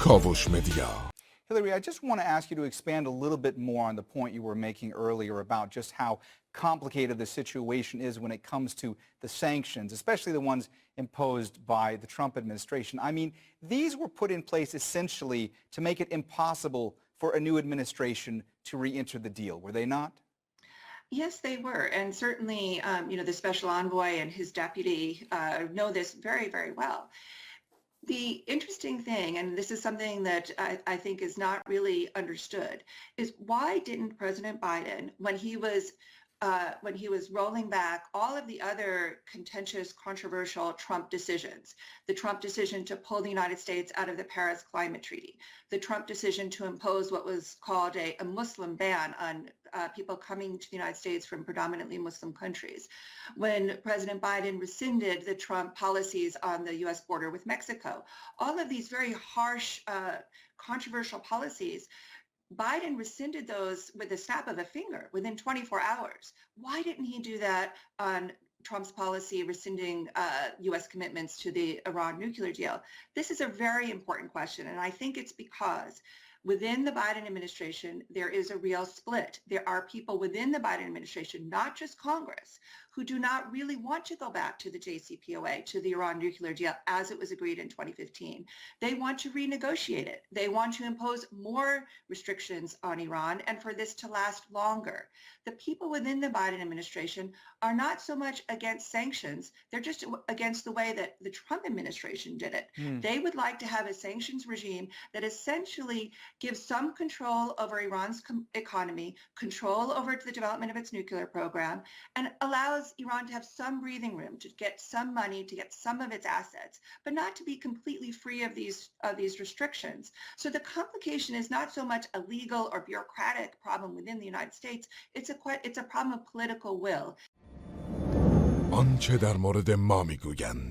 کاوش مدیا. Hillary, I just want to ask you to expand a little bit more on the point you were making earlier about just how complicated the situation is when it comes to the sanctions, especially the ones imposed by the Trump administration. I mean, these were put in place essentially to make it impossible for a new administration to re-enter the deal, were they not? Yes, they were. And certainly, the special envoy and his deputy know this very, very well. The interesting thing, and this is something that I think is not really understood, is why didn't President Biden, when he was rolling back all of the other contentious, controversial Trump decisions, the Trump decision to pull the United States out of the Paris Climate Treaty, the Trump decision to impose what was called a Muslim ban on people coming to the United States from predominantly Muslim countries, when President Biden rescinded the Trump policies on the U.S. border with Mexico, all of these very harsh, controversial policies, Biden rescinded those with the snap of a finger within 24 hours. Why didn't he do that on Trump's policy rescinding U.S. commitments to the Iran nuclear deal? This is a very important question, and I think it's because within the Biden administration, there is a real split. There are people within the Biden administration, not just Congress, who do not really want to go back to the JCPOA, to the Iran nuclear deal as it was agreed in 2015. They want to renegotiate it. They want to impose more restrictions on Iran and for this to last longer. The people within the Biden administration are not so much against sanctions. They're just against the way that the Trump administration did it. They would like to have a sanctions regime that essentially gives some control over Iran's economy, control over the development of its nuclear program, and allows Iran to have some breathing room, to get some money, to get some of its assets, but not to be completely free of these restrictions. So the complication is not so much a legal or bureaucratic problem within the United States. It's a problem of political will. آنچه در مورد ما میگویند